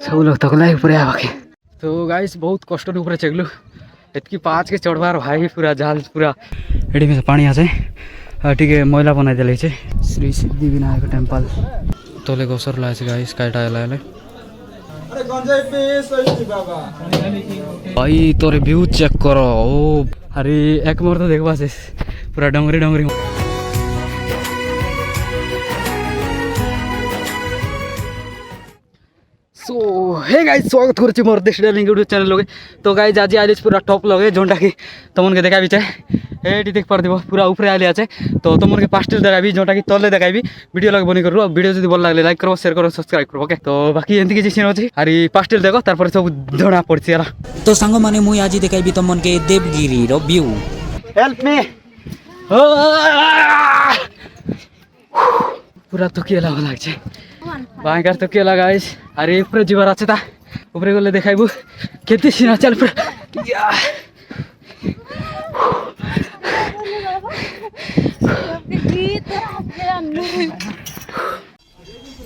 सब लोग तक लाइक पूरे आके तो गाइस बहुत कष्ट ऊपर चगलु एतकी 5 के चढ़वार भाई पूरा जाल पूरा एडी में पानी आ जाए टिके मैला बनाई देले छे श्री सिद्धि विनायक टेम्पल तले गोसर लाए गाइस काटा लाले अरे गंजाई पे सही बाबा भाई तोरे व्यू चेक करो ओ अरे एक मोर तो देखबा से पूरा डोंगरी डोंगरी सो हे गाइस स्वागत करुच्ची मोर देश यूट्यूब चैनल लगे तो गाइस आज आइले पूरा टॉप लगे जोनटा कि तुमन देखाबी चाहे एटी देख पार पूरा ऊपर आइले आछे तो तुमन के पास्टेल देखाबी जोनटा कि तले देखाबी वीडियो लगे बनी करू वीडियो जदी भल लागले लाइक करो शेयर करो सब्सक्राइब करो ओके तो बाकी एंती किछि सीन अछि अरे पास्टेल देखो तारपर सब जणा पड़छि यार तो संग माने मुई आज देखाबी तुमन के देवगिरी रो व्यू हेल्प मी पूरा तो केला हो लागছে भयंकर तो केला गाइस अरे ऊपर जीवार আছে ता ऊपर গলে দেখাইবো কেতি সিনা চল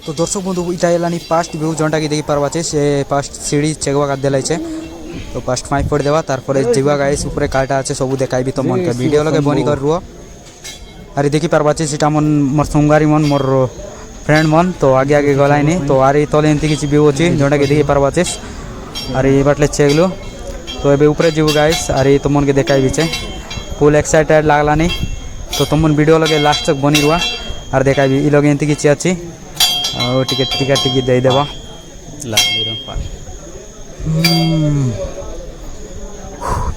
तो दर्शक बंधु इटा एलानी फास्ट व्यू जोंटा कि देखि पारबाचे से फास्ट सीढ़ी चेकवा का देलाई छे तो फास्ट फाइव पड़ देवा तारपरे जीवा गाइस ऊपर काटा আছে सब देखाइबी तो मन के वीडियो लगे बनी कर रुओ अरे देखि पारबाचे सीटा मन मोर संगारी मन मोर फ्रेंड मन तो आगे आगे गलाई नहीं तो आरे तले एंती किछि व्यू अछि जोंटा के देखि पारबाचे अरे बाटले चेकलो तो एबे ऊपर जीव गाइस अरे तुमन के देखाइबी छे फुल एक्साइटेड लागला नहीं तो तुमन वीडियो लगे लास्ट तक बनी रुआ और देखाइबी इ लगे एंती किछि अछि और टिकट टिकट दे देबा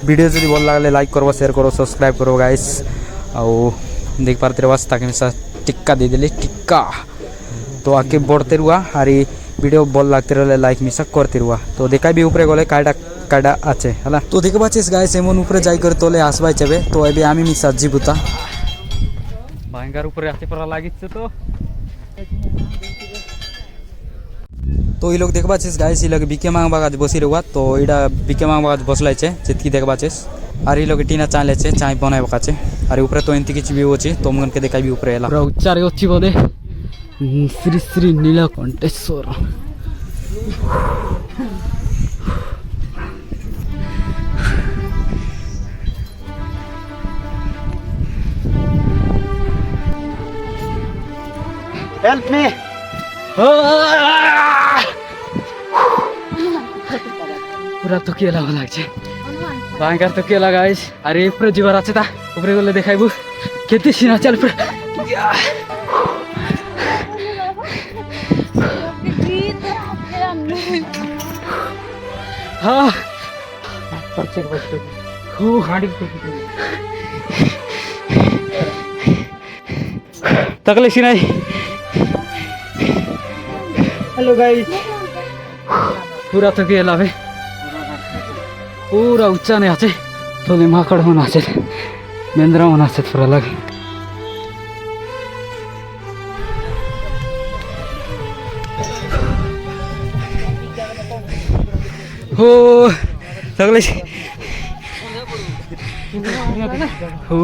वीडियो जदी भल लागले लाइक करबो शेयर करो सब्सक्राइब करो गाइस और देख पारते रवास ताकि मिसा टिक्का दे देले टिक्का तो आके बढ़ते रुआ और वीडियो भल लागते रहले लाइक मिसा करते रुआ तो देखाइबी ऊपर गले काडा काडा आछे हला तो देखि पाछिस गाइस एमन ऊपर जाई कर तले आसबाई छबे तो एबे आमी मिसा जीबुता भयंकर ऊपर आते परा लागिছে तो ये लोग देखबा छे गाइस ये लोग बीके मांगबा आज बसी रहुआ तो इडा बीके मांगबा आज बसलाय छे जेतकी देखबा छे और ये लोग टीना चाले छे चाय बनाइबा छे और ऊपर तो एंती किछि व्यू अछि तो मन के देखाइबी ऊपर एला पूरा उच्चारे अछि बोले श्री श्री नीलकंठेश्वर हेल्प मी पूरा तो केला हो लागছে भयंकर तो केला गाइस अरे ऊपर जीवार আছে তা ऊपर গলে দেখাইবো কেতি সিনা চল পুরা हां परचेक बस्तु हो गाड़ी तकले सिनाई हेलो गाइस पूरा तो केला भाई पूरा उच्चा नहीं आछे तोले माकड़ होना आछे मेंद्रा होना आछे पूरा लगे हो तगले हो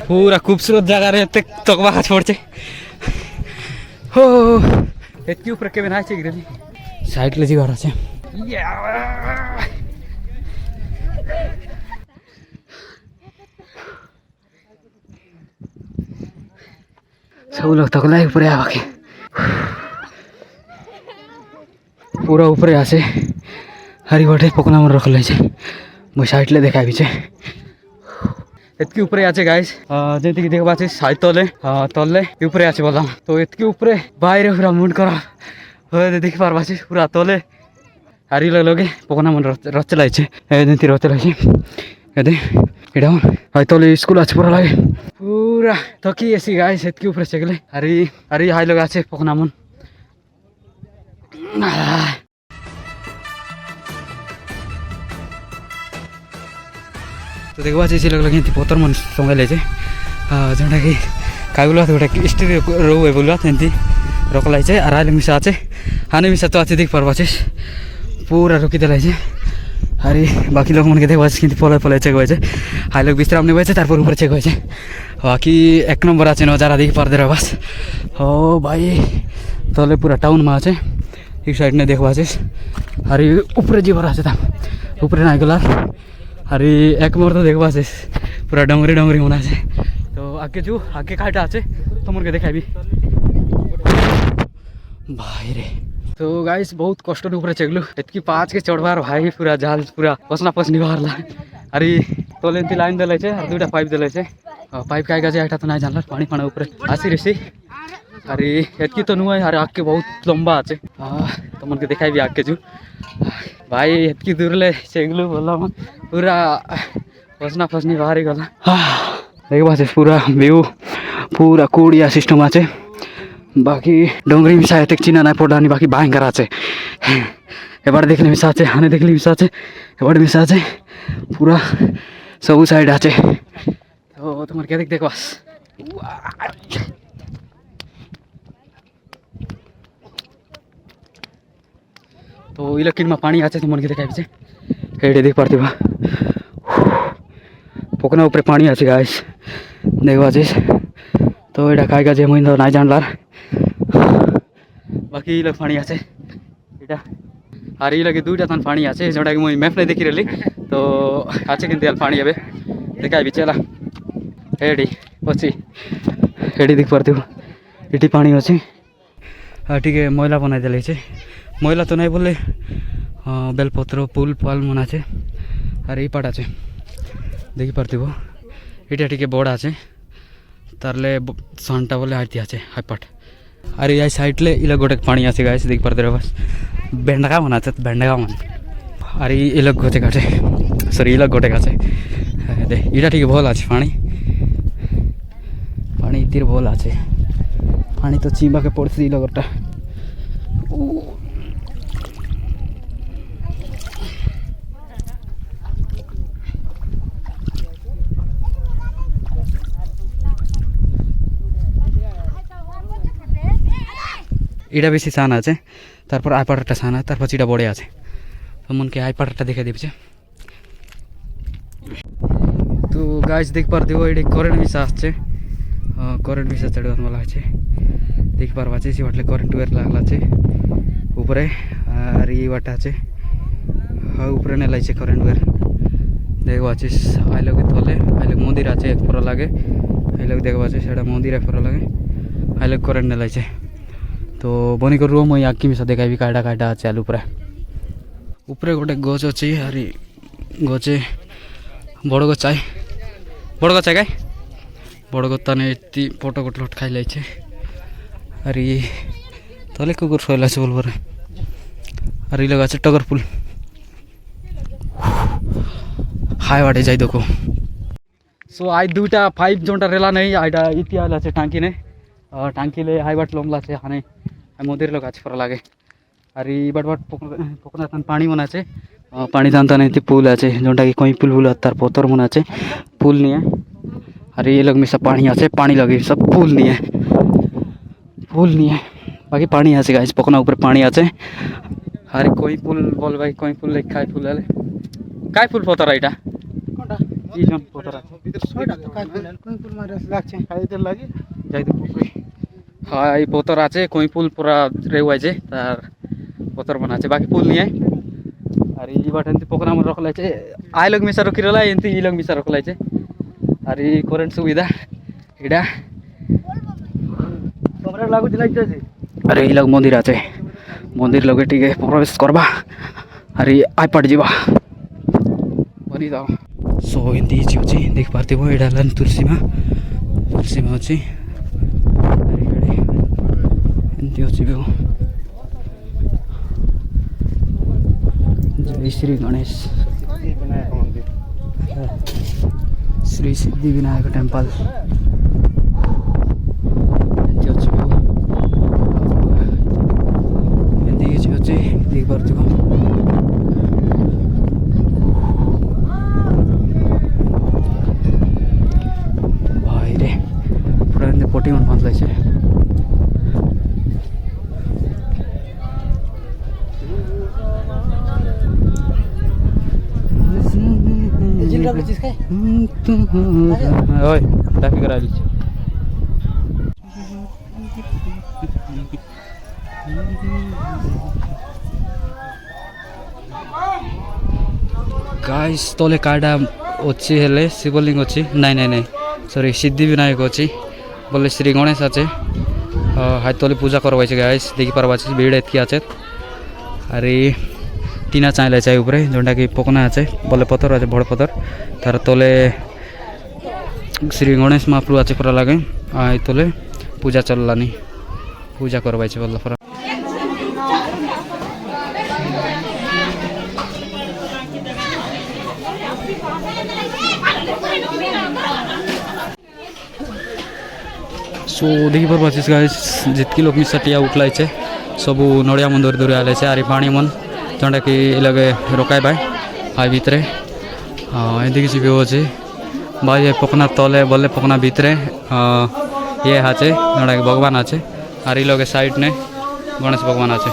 पूरा खूबसूरत जगह रे तकवा का छोड़ छे हो एतकी ऊपर के बनाय छे गिरली साइड ले जीवार छे सब लोग तक लाइक ऊपर आके पूरा ऊपर आसे हरी बटे पकना मन रखले छे मो साइड ले देखाबी छे एतकी ऊपर आछे गाइस जेंति कि देखबा छे साइड तले तले ऊपर आछे बोलम तो एतकी ऊपर बाहर पूरा मुंड करा होय देख पारबा छे पूरा तले हरी लगे पकना मन रचलाई छे जेंति रचलाई छे एदे एडा हाय तले स्कूल आछे पूरा लागे पूरा थकी एसी गाइस एतकी ऊपर चगले हरी हरी हाय लगा छे पकना मन तो देखबा छे लग लगे पतर मन संगे ले छे जोंटा कि कागुला तो गोटे स्टील रोवे बोलवा तेंती रखलाई छे आराले मिसा आछे हाने मिसा तो आछे देख पारबा छे पूरा रोकी देलाई छे আরে বাকি লোক মনে দেখবা কিন্তু পলায় পলায় চেক হয়েছে হাই লোক বিশ্রাম নেওয়া হয়েছে তারপর উপরে চেক হয়েছে বাকি 1 নম্বর আছে নজারা দেখি পারদের বাস ও ভাই তলে পুরা টাউন আছে एक साइड ने देखवा আছে আর উপরে যাবার আছে তা উপরে নাই গলা আর এক মোর তো দেখবা আছে পুরা ডঙ্গরি ডঙ্গরি মনে আছে তো আগে কাটা আছে তোমাকে দেখাবি ভাই রে तो गाइस बहुत कष्ट ऊपर चगलू इतकी 5 के चढ़वार भाई पूरा जाल पूरा पसना पसनी बाहरला अरे तोले लाइन दिले छे और दुटा पाइप दिले छे पाइप काय गजे आटा तो नहीं जानला पानी पानी ऊपर आसी रेसी अरे इतकी तो नुआ अरे आग के बहुत लंबा आछे तो मन के देखाई भी आग के जू भाई इतकी दूर ले चगलू बोला पूरा पसना पसनी बाहर ही गला देख बात पूरा व्यू पूरा कुड़िया सिस्टम आछे बाकी डोंगरी मिसा तक चिना ना पड़ा बाकी भयंकर आछे एबार देखने मिसा आछे हाने देखले मिसा आछे एबार मिसा आछे पूरा सब साइड आछे तो तुम्हार क्या देख बास तो इलेक्ट्रिक में पानी आछे मन के देखा हेडे देख पारते बा पोकना ऊपर पानी आछे गाइस देखवा तो एटा काय गाजे मुई ना जानलार बाकी लोग पानी आछे एटा আর এই লাগে দুইটা থান পানি আছে যেটা কি মই ম্যাপ নাই দেখি রেলি তো আছে কিন্তু এল পানি হবে দেখাইবি চলা হেডি ଅଛି হেডি দেখ পারতে এটি পানি আছে আর টিকে ময়লা বানাই দেলাইছে ময়লা তো নাই বলে বেলপত্র ফুল ফল মনে আছে আর এই পাট আছে দেখি পারতিব এটা টিকে বড় আছে তারলে সানটা বলে আইতি আছে হাইপাট अरे या साइडले इला गोटे पानी आसे गाइस देख पारते बस बेंडगा मन आछे बेंडगा मन अरे इला गोटे काटे सॉरी इला गोटे काছে दे इटा ठीक भल আছে पानी पानी इतिर भल আছে पानी तो चिंबा के पड़ছে इला गोटा এটা বেশি সান আছে তারপর আইপাটাটা সান আছে তারপর চিটা বড়ে আছে তো মনকে আইপাটাটা দেখে দিবছে তো গাইস দেখ পারতে हो এডি কারেন্ট মিশা আসছে কারেন্ট মিশা চড়ন वाला আছে দেখ পারবা আছে সি বাটলে কারেন্ট ওয়্যার লাগলা আছে উপরে আর এই বাটা আছে উপরে নে লাইছে কারেন্ট ওয়্যার দেখবা আছে আই লগে তলে আই লগে মন্দির আছে এক পর লাগে আই লগে দেখবা আছে সেটা মন্দির এক পর লাগে আই লগে কারেন্ট নে লাইছে तो बनी कर रुम मैं आगे मिसा देखा काटा काटा चालू ऊपर गोटे गच अच्छी हरी गचे बड़ गच आए बड़ गच है बड़ गता ने पट गोट लट खाई लाइছে अरे तले कुकुर शैला से बोल अरे लगा टगर फुल हाई बाटे जाए देखो सो आज दुटा 5 जोटा रेला नहीं आईटा इतिहास टाँकी ने टाँकी ले हाई बाट लमला से हाने मदिर लोग आज लगे और बाट बाट पकना थान पानी मन आछे पानी थान थान पुल आछे जोटा कि कई पुल तार पतर मन आछे पुल नहीं है और ये लोग मिसा पानी आछे पानी लगे सब पुल नहीं है बाकी पानी आछे गाइस पकना ऊपर पानी आछे और कोई पुल बोल भाई कोई पुल ले काय पुल आले काय पुल पतर एटा कोनटा ई जन पतर आछे भीतर सोटा तो काय पुल कोई पुल मारे लागछे काय इधर लागे যাই তো পুকুরি হ্যাঁ এই পতর আছে কই পুল পুরা রেওয়াইছে তার পতর বানাছে বাকি পুল নিয়ে আর এই বাটানতে পোকরা মর রখলাইছে আই লগ মিসা রখি রলা এনতি ই লগ মিসা রখলাইছে আর এই কারেন্ট সুবিধা এডা তোমরা লাগু দিলাইছে আরে এই লগ মন্দির আছে মন্দির লগে টিকে প্রবেশ করবা আর আই পাট ଯିବା বনি দাও সো এনতি আছে দেখ পারতে हो এডা লান তুলসী মা ଅଛି एमती अच्छी व्यू जय श्री गणेश श्री सिद्धि विनायक टेम्पल एमती अच्छी व्यू एमती किसी अच्छी देख पार्थ भाई रे पूरा पटी मन बांध लाइছে ओए ट्रैफिक करा ली गाइस तले काडा अच्छी हेले शिवलिंग अच्छी नाई नाई नाई सॉरी सिद्धि विनायक अच्छी बोले श्री गणेश आचे हाथ तले पूजा करवाई गाइस देखी पार्बा भीड़ एतकी आचे अरे टीना चाइले चाहे ऊपर जोटा कि पकना आचे बोले पथर आचे बड़ पथर तार तले श्री गणेश महाप्रभु आचे पूरा लगे तले पूजा चललानी पूजा करवाई बोल पूरा सो देखी पार्बा गाइस जितकी लोग मिसाटिया उठलाई सब नड़िया मन धरी धरी आले आरी पानी मन जोटा कि लगे रोकाई बाय हाई भितर एमती किसी व्यू अच्छे भाई पकना तले बोले पकना भितर ये आचे जोटा कि भगवान आचे आरी लगे साइड ने गणेश भगवान आचे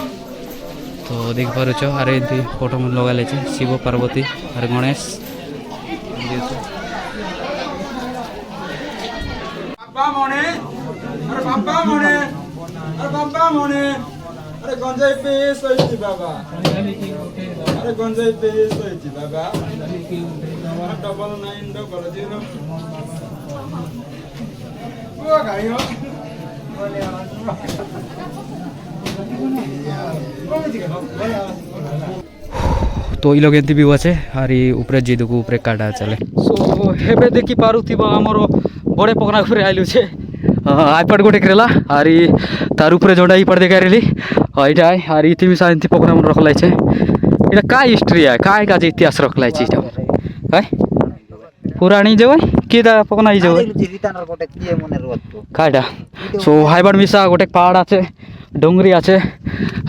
तो देख पारुच आरे एमती फोटो मन लगा ले शिव पार्वती और गणेश अरे गंजाई पेस होइछि बाबा अरे गंजाई पेस होइछि बाबा डबल 9 डबल 0 ओ गाई हो तो ये लोग एमती भी अच्छे आरी ऊपर जीद को ऊपर काटा चले सो हेबे देखी पारुथिबा हमर बड़े पकना ऊपर आइलु छे आईपैड गोटे करेला आरी तार ऊपर जोड़ा आईपैड देखा रही यहाँ आर इति मिसा एमती पकना मन रखलाई छे इटा का हिस्ट्री है का इतिहास रखलाई छे इटा है पुराणी जो कि पकना ही जो काटा सो हाईबार मिसा गोटे पहाड़ आछे डोंगरी आछे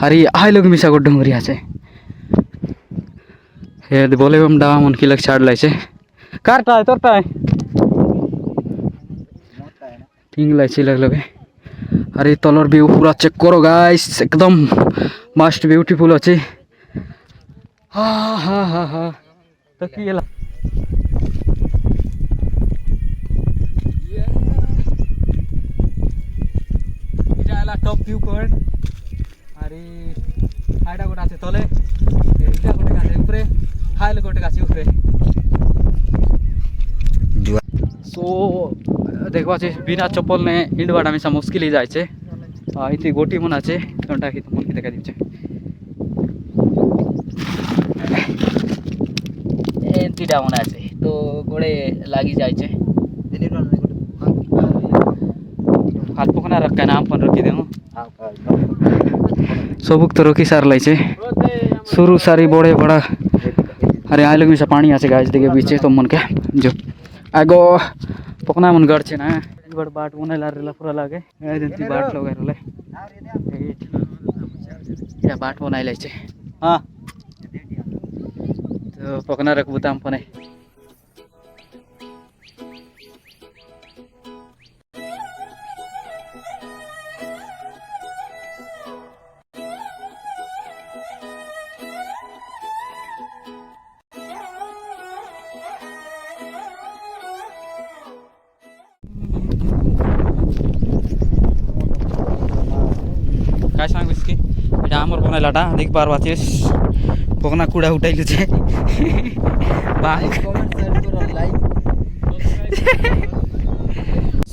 आरी आई लोग मिसा गोटे डोंगरी आछे हे बोले हम डावा मन की लग छाड़ लाइछे कारटा है तोरटा है थिंग लाइछे लग लगे अरे तलर व्यू पूरा चेक करो गाइस एकदम मस्ट ब्यूटीफुल अच्छे हाँ हाँ हाँ हाँ तो कि टॉप व्यू पॉइंट अरे हाइडा गोटे आछे तले इटा गोटे आछे ऊपरे हाइल गोटे आछे ऊपरे सो देखवा बिना चप्पल ने इंड बाटा हमेशा मुश्किल ही जाए इतनी गोटी मन आचे जोटा कि तुम देखा दीचे एंतीटा मन आचे तो गोड़े लागी जाए हाथ पकना रखा नाम पन रखी दे सबुक तो रखी सार लाई शुरू सारी बड़े बड़ा अरे आई लोग पानी आसे गाइस देखे बीचे तो मन के जो आगो पकना मन गड़ ना बड़ बाट बनाइला रेला पूरा लागे एजेंसी बाट लगा रेला या बाट बनाइला छे हां तो पकना रख बुताम पने काय सांगू इसकी এটা আমার বনাইলাটা দেখ পারবা চেস পকনা কুড়া উঠাইলু যে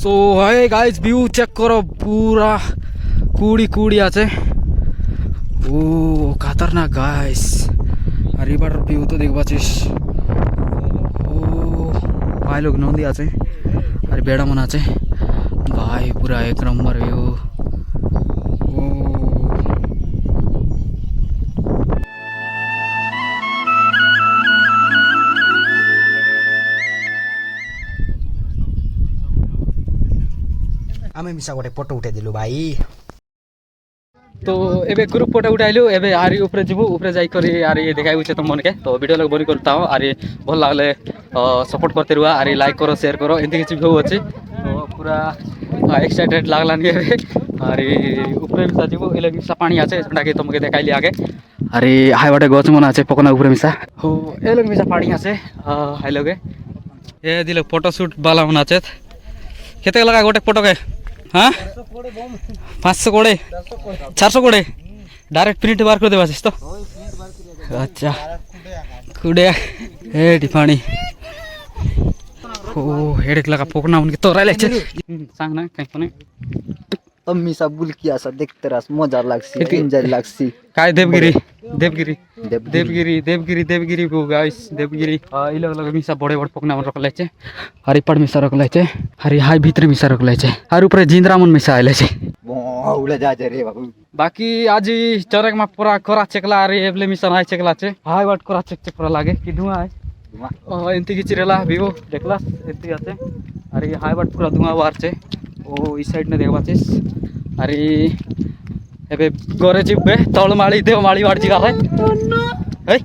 so hi guys view check করো পুরা কুড়ি কুড়ি আছে ও खतरनाक गाइस अरे बार व्यू तो देखबा চেস ও ভাই লোক নদী আছে আর বেড়া মন আছে ভাই পুরা এক নম্বর ভিউ आमे मिसा गोटे फोटो उठे दिलु भाई तो एबे ग्रुप फोटो उठाइलु एबे आरी ऊपर जीवु ऊपर जाई करी आरी देखाइ उचे तुम मन के तो वीडियो लग बनी करता हूं आरी भल लागले सपोर्ट करते रुआ आरी लाइक करो शेयर करो एंती किछि व्यू अछि तो पूरा एक्साइटेड लागला नि एबे आरी ऊपर मिसा जीवु ए लगी सा पानी आछे जोटा कि तुमके देखाइली आगे अरे हाय बाटे गछ मन आछे पकना ऊपर मिसा हो ए लगी मिसा पानी आछे हाय लगे ये दिले फोटो शूट बाला मन आचे केते लगा गोटे फोटो के हाँ 500 कोड़े 400 कोड़े डायरेक्ट प्रिंट बार कर देवा तो अच्छा कुड़े ए डिफाणी ओ हेडेक लगा पोकना उनके तो राय लेचे सांग ना काही कोणी अम्मी सब बुल किया सा देखते रस मजा लागसी एंजॉय लागसी काय देवगिरी को गाइस देवगिरी इ लग मिसा बड़े बड़े पोकना मन रख लेचे हरि पड़ मिसा रख लेचे हरि हाई भीतर मिसा रख लेचे और ऊपर जिंद्रा मन मिसा आले छे उले जा रे बाबू बाकी आज चरक में पूरा कोरा चेकला अरे एबले मिसा हाई चेकला छे हाई वाट कोरा चेक चेक पूरा लागे कि धुआं है एंती किछि रेला विवो देखला एंती आते अरे हाई वाट पूरा धुआं बाहर छे ओ इस साइड ने देखबा छे अरे एबे गोरे जिबे तळमाळी देवमाळी वाडजी गाले ए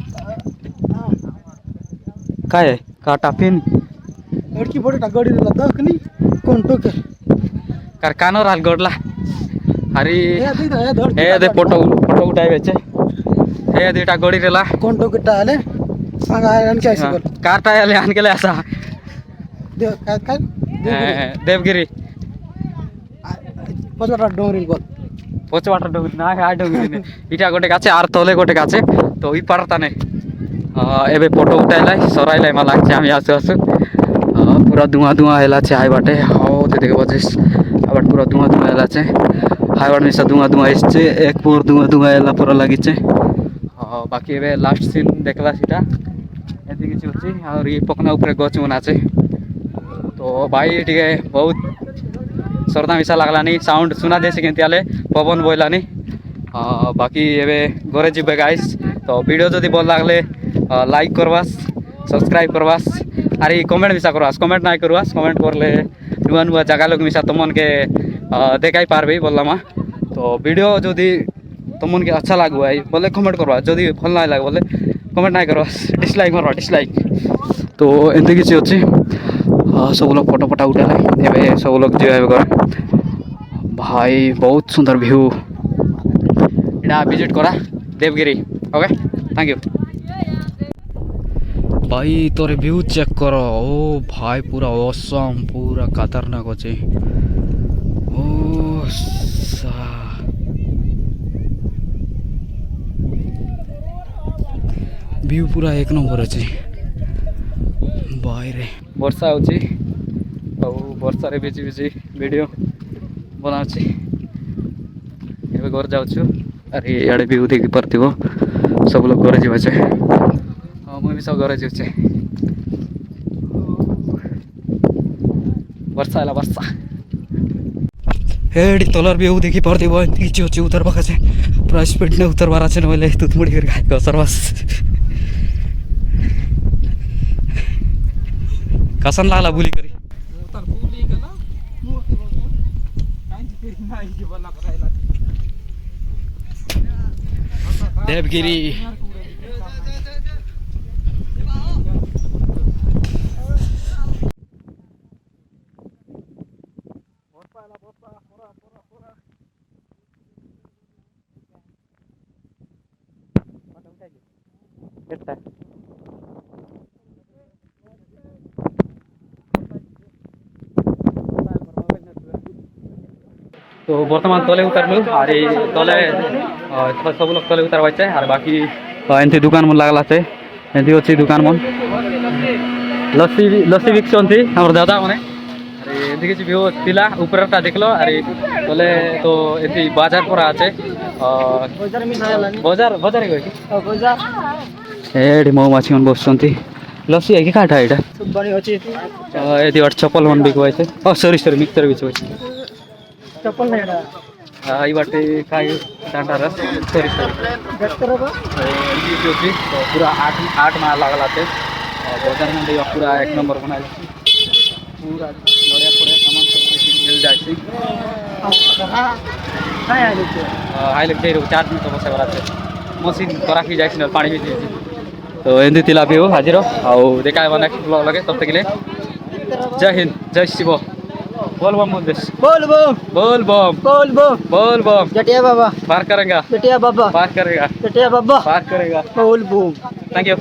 काय काटा पिन लड़की बड़े गाड़ी ला दखनी कोन टोके कार कानो राल गडला अरे ए दे फोटो उठाइबे छे ए देटा गडी रेला कोन टोके टाले सांगा आन के आसी बोल कार टायले आन केले असा देव काय देवगिरी पचवाटा डोंगरी बोल पोचवाटा डोंगरी ना आ डोंगरी ने इटा गोटे काचे आर तले गोटे काचे तो ई पारता ने एबे फोटो उठाइला सराइला मा लागছে আমি आसु आसु पूरा धुआं धुआं हैला छे हाई बाटे ओ ते देखे बजेस आबाट पूरा धुआं धुआं हैला छे हाई बाट में धुआं धुआं एसছে एक पूर धुआं धुआं हैला पूरा लागिছে बाकी एबे लास्ट सीन देखला सीटा एति किछि होछि और ये पकना ऊपर गछ मन आछे तो भाई ठीक है बहुत सरदा मिसा लागलानी साउंड सुना देसे केंति आले पवन बोइलानी बाकी एबे घरे जिबे गाइस तो वीडियो जदि भल लागले लाइक करवास सब्सक्राइब करवास अरे कमेंट मिसा करवास कमेंट ना करवास कमेंट करले नुआ नुआ जगह लोग मिसा तुमन के देखाई पारबे बोललामा तो वीडियो जदि तुमन के अच्छा लागो है बोले कमेंट करवा जदि भल ना लागे बोले कमेंट ना करवास डिसलाइक मारवा डिसलाइक तो एंते किछि अछि सब लोग फोटो फोटा उठाले एबे सब लोग जे घर भाई बहुत सुंदर व्यू इडा विजिट करा देवगिरी ओके थैंक यू भाई तोरे व्यू चेक करो ओ भाई पूरा ऑसम पूरा खतरनाक होचे ओ व्यू पूरा एक नंबर अच्छे भाई रे वर्षा होची ଆଉ ବର୍ଷାରେ ଭିଜି ଭିଜି ଭିଡ଼ିଓ ବନାଉଛି ଏବେ ଘର ଯାଉଛୁ ଆରେ ଇଆଡ଼େ ବି ଦେଖି ପାରୁଥିବ ସବୁ ଲୋକ ଘରେ ଯିବା ଯେ ହଁ ମୁଁ ବି ସବୁ ଘରେ ଯାଉଛି ବର୍ଷା ହେଲା ବର୍ଷା ଏଠି ତଲର ବି ଦେଖି ପାରୁଥିବ ଏମିତି କିଛି ଅଛି ଉତ୍ତର ପାଖେ ପୁରା ସ୍ପିଡ଼ରେ ଉତ୍ତରବାର ଅଛି ନହେଲେ ତୁତମୁଡ଼ି କରି ଖାଇବ ସରବାସ कसन लागला बुली करी देवगिरी तो बर्तमान तले उतारलु और तले सब लोग तले उतार बाचे और बाकी एंती दुकान मन लागला छे एंती अछि दुकान मन लस्सी लस्सी बिकछंती हमर दादा माने अरे एंती किछि व्यू तिला ऊपरटा देखलो अरे तले तो एंती बाजार पर आछे बाजार बाजार गय कि बाजार एडी मो माछी मन बसछंती लस्सी है कि काटा एटा बनी अछि एती अट चप्पल मन बिकवाय छे ओ सॉरी मिक्सर बिकवाय छे चप्पल नहीं डा आई बाटे काय डांडा रस सॉरी गेट करो बा ये जो थी तो पूरा 8 माह लागला थे बाजार में भी पूरा एक नंबर बनाया पूरा लड़िया पड़े सामान सब मिल जाय छी हां हाई लग जाय चार्ज में तो बसे वाला थे मशीन करा की जाय छी पानी भी दी तो एंदी तिला भी हो हाजिर आओ देखा नेक्स्ट ब्लॉग लगे तब तक के लिए जय हिंद जय शिव बोल बम बोल बम बोल बम बोल बम बोल बम जटिया बाबा पार करेगा जटिया बाबा पार करेगा जटिया बाबा पार करेगा बोल बम थैंक यू